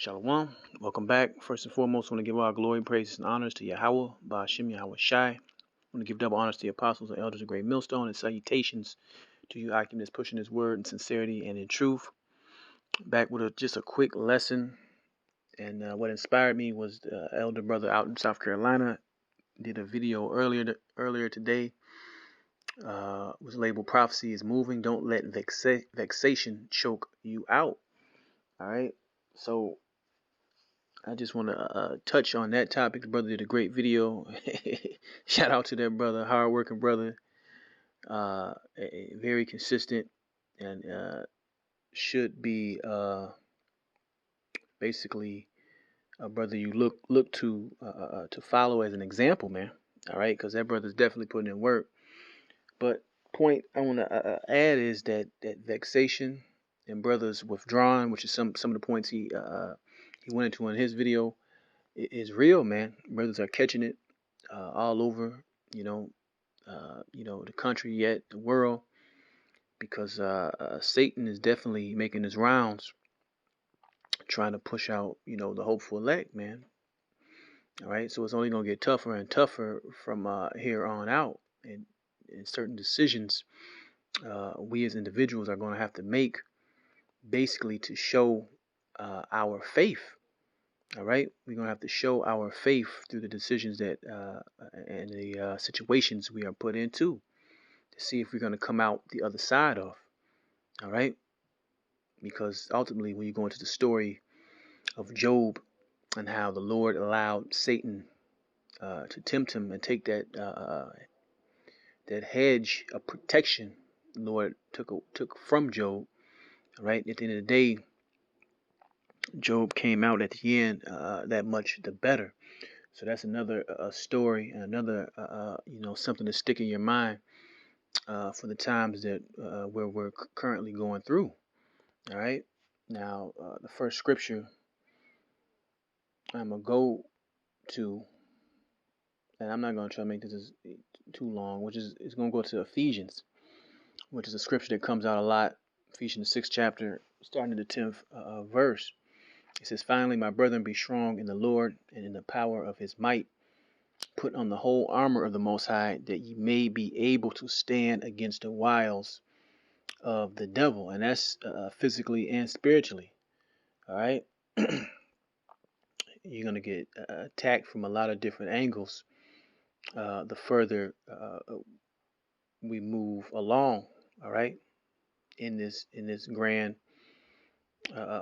Shalom. Welcome back. First and foremost, I want to give all glory, praises, and honors to Yahweh, Ba'ashem Yahweh Shai. I want to give double honors to the apostles and elders of Great Millstone, and salutations to you, Akim, that's pushing his word in sincerity and in truth. Back with just a quick lesson. And what inspired me was the elder brother out in South Carolina did a video earlier today. Was labeled "Prophecy is Moving. Don't let vexation choke you out." All right. So I just want to touch on that topic. The brother did a great video. Shout out to that brother, hardworking brother, very consistent, and should be basically a brother you look to follow as an example, man. All right, because that brother's definitely putting in work. But point I want to add is that vexation and brothers withdrawing, which is some of the points he went into in his video, is real, man. Brothers are catching it all over, the country, yet the world, because Satan is definitely making his rounds, trying to push out, the hopeful elect, man. All right, so it's only gonna get tougher and tougher from here on out, and certain decisions we as individuals are gonna have to make, basically to show our faith. All right, we're gonna have to show our faith through the decisions that and the situations we are put into, to see if we're gonna come out the other side of. All right, because ultimately, when you go into the story of Job and how the Lord allowed Satan to tempt him and take that hedge of protection the Lord took from Job. All right, at the end of the day, Job came out at the end that much the better. So that's another story, another something to stick in your mind for the times that where we're currently going through. All right. Now, the first scripture I'm gonna go to, and I'm not gonna try to make this too long, which is it's gonna go to Ephesians, which is a scripture that comes out a lot. Ephesians 6th chapter, starting at the 10th verse. It says, "Finally, my brethren, be strong in the Lord and in the power of His might. Put on the whole armor of the Most High, that ye may be able to stand against the wiles of the devil." And that's physically and spiritually. All right. You're going to get attacked from a lot of different angles the further we move along. All right. In this grand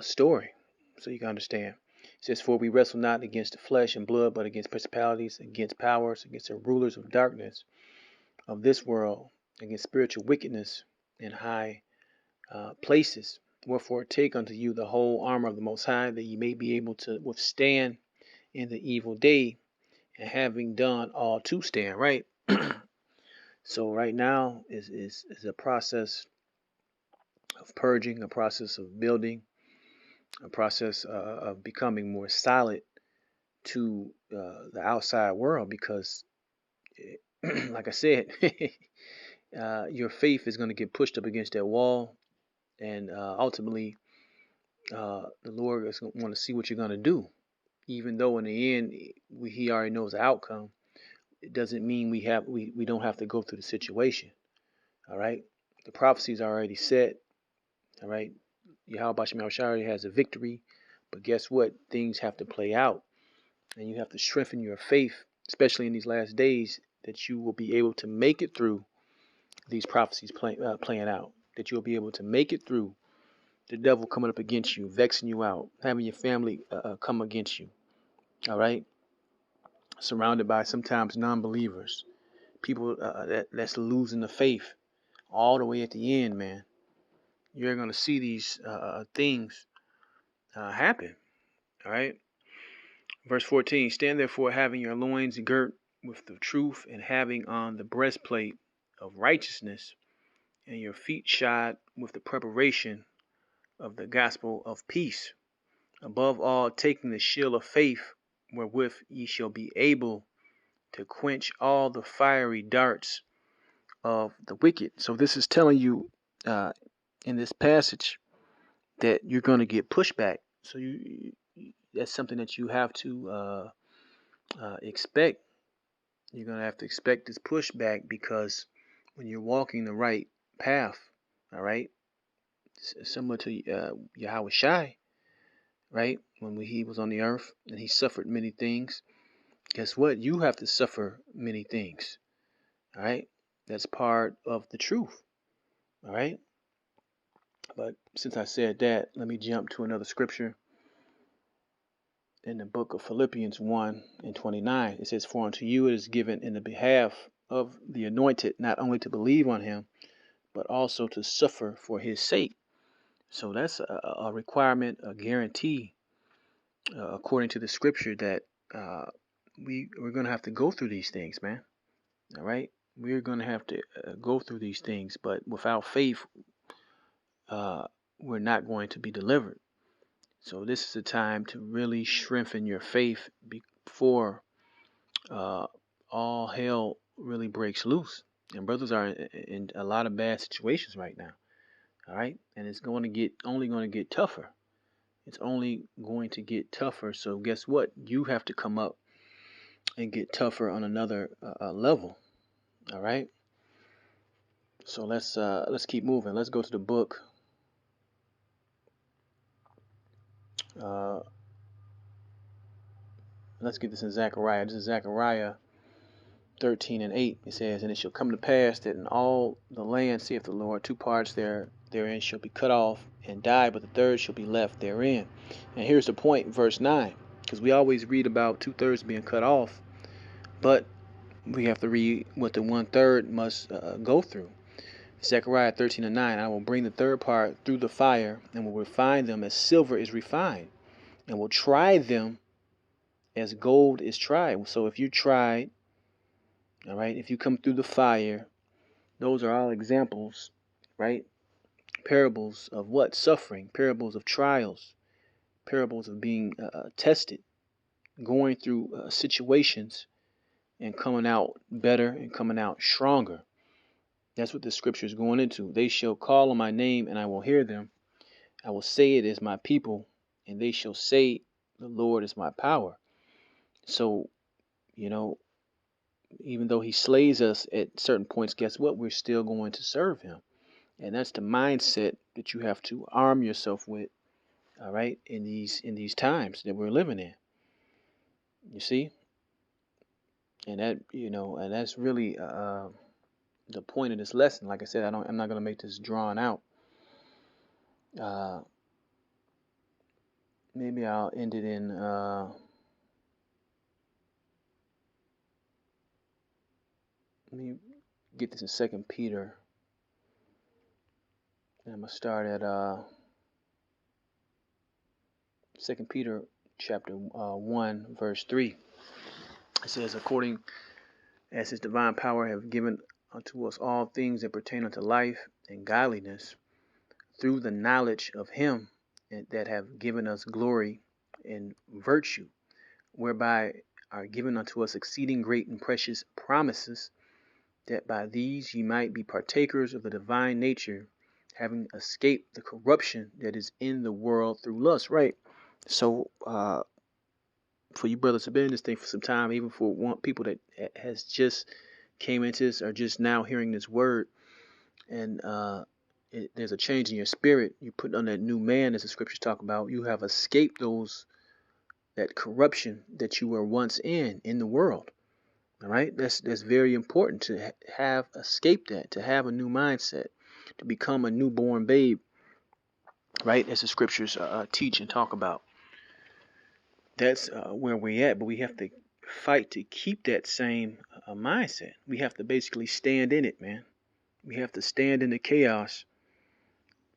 story. So you can understand. It says, "For we wrestle not against the flesh and blood, but against principalities, against powers, against the rulers of darkness of this world, against spiritual wickedness in high places. Wherefore take unto you the whole armor of the Most High, that ye may be able to withstand in the evil day, and having done all to stand." Right. So right now is a process of purging, a process of building, a process of becoming more solid to the outside world, because like I said, your faith is going to get pushed up against that wall, and ultimately the Lord is going to want to see what you're going to do. Even though in the end he already knows the outcome, it doesn't mean we don't have to go through the situation. All right, the prophecy is already set. All right, Yahweh Bashim already has a victory, but guess what? Things have to play out, and you have to strengthen your faith, especially in these last days, that you will be able to make it through these prophecies playing out, that you'll be able to make it through the devil coming up against you, vexing you out, having your family come against you. All right, surrounded by sometimes non-believers, people that's losing the faith all the way at the end, man. You're going to see these things happen. All right. Verse 14, "Stand therefore, having your loins girt with the truth, and having on the breastplate of righteousness, and your feet shod with the preparation of the gospel of peace. Above all, taking the shield of faith, wherewith ye shall be able to quench all the fiery darts of the wicked." So this is telling you in this passage that you're going to get pushback. So that's something that you have to expect. You're going to have to expect this pushback, because when you're walking the right path, all right, similar to Yahweh Shai, right, when he was on the earth and he suffered many things, guess what? You have to suffer many things, all right? That's part of the truth, all right? But since I said that, let me jump to another scripture in the book of Philippians 1:29. It says, "For unto you it is given in the behalf of the anointed, not only to believe on him, but also to suffer for his sake." So that's a requirement, a guarantee, according to the scripture, that we're going to have to go through these things, man. All right? We're going to have to go through these things, but without faith, we're not going to be delivered. So this is a time to really strengthen your faith before all hell really breaks loose. And brothers are in a lot of bad situations right now. All right, and it's going to get only going to get tougher. It's only going to get tougher. So guess what? You have to come up and get tougher on another level. All right. So let's keep moving. Let's go to the book. Let's get this in Zechariah. This is Zechariah 13:8. It says, "And it shall come to pass that in all the land, saith the Lord, two parts therein shall be cut off and die, but the third shall be left therein." And here's the point, verse 9, because we always read about 2/3 being cut off, but we have to read what the 1/3 must go through. Zechariah 13:9, "I will bring the third part through the fire, and will refine them as silver is refined, and will try them as gold is tried." So if you tried, all right, if you come through the fire, those are all examples, right? Parables of what? Suffering, parables of trials, parables of being tested, going through situations and coming out better and coming out stronger. That's what the scripture is going into. "They shall call on my name, and I will hear them. I will say it is my people, and they shall say the Lord is my power." So, even though he slays us at certain points, guess what? We're still going to serve him. And that's the mindset that you have to arm yourself with, all right, in these times that we're living in. You see? And that's really the point of this lesson. Like I said, I'm not going to make this drawn out. Maybe I'll end it in let me get this in 2 Peter. And I'm going to start at 2 Peter chapter 1, verse 3. It says, "According as his divine power have given unto us all things that pertain unto life and godliness, through the knowledge of him that have given us glory and virtue, whereby are given unto us exceeding great and precious promises, that by these ye might be partakers of the divine nature, having escaped the corruption that is in the world through lust." Right? So for you brothers who've been in this thing for some time, even for people that has just came into this or just now hearing this word, and there's a change in your spirit, you put on that new man, as the scriptures talk about. You have escaped that corruption that you were once in the world. All right, that's very important to have escaped that, to have a new mindset, to become a newborn babe, right? As the scriptures teach and talk about. That's where we're at, but we have to fight to keep that same mindset. We have to basically stand in it, man. We have to stand in the chaos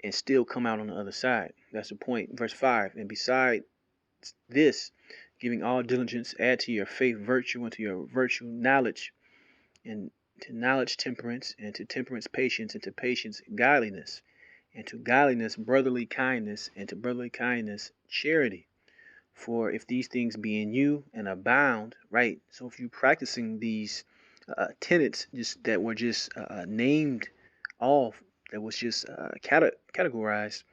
and still come out on the other side. That's the point. Verse 5, "And beside this, giving all diligence, add to your faith virtue, and to your virtue knowledge, and to knowledge temperance, and to temperance patience, and to patience godliness, and to godliness brotherly kindness, and to brotherly kindness charity. For if these things be in you and abound," right? So if you're practicing these tenets that were just named off, that was just categorized,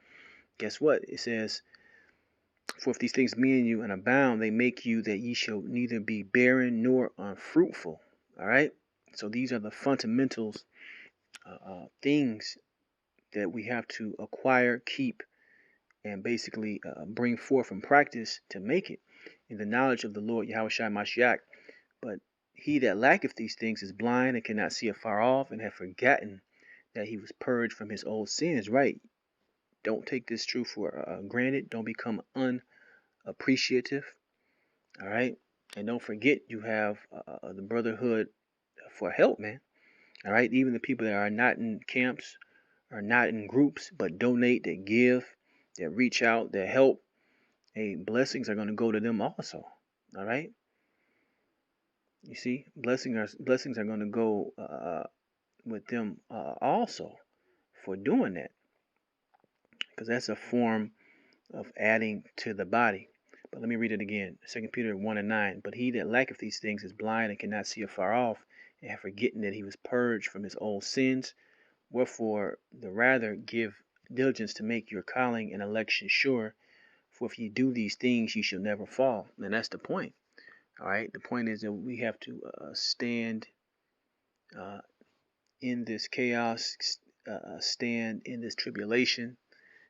guess what? It says, For if these things be in you and abound, they make you that ye shall neither be barren nor unfruitful. All right. So these are the fundamentals, things that we have to acquire, keep, and basically bring forth and practice to make it in the knowledge of the Lord Yahushua Mashiach. But he that lacketh these things is blind and cannot see afar off, and hath forgotten that he was purged from his old sins. Right. Don't take this truth for granted. Don't become unappreciative. All right. And don't forget you have the brotherhood for help, man. All right. Even the people that are not in camps, are not in groups, but donate, that give, that reach out, that help. Hey, blessings are going to go to them also. All right. You see, blessings are going to go with them also for doing that, because that's a form of adding to the body. But let me read it again. 2 Peter 1:9. But he that lacketh these things is blind and cannot see afar off, and have forgotten that he was purged from his old sins. Wherefore the rather give diligence to make your calling and election sure. For if ye do these things, ye shall never fall. And that's the point. All right. The point is that we have to stand uh, in this chaos, stand in this tribulation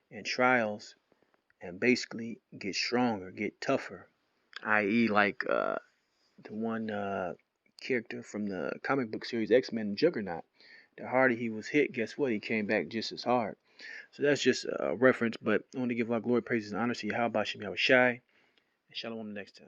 and trials, and basically get stronger, get tougher. I.e., like the one character from the comic book series X-Men, Juggernaut. The harder he was hit, guess what? He came back just as hard. So that's just a reference, but I want to give our glory, praises, and honor to Yahweh Shem Yahweh Shai, and Shalom the next time.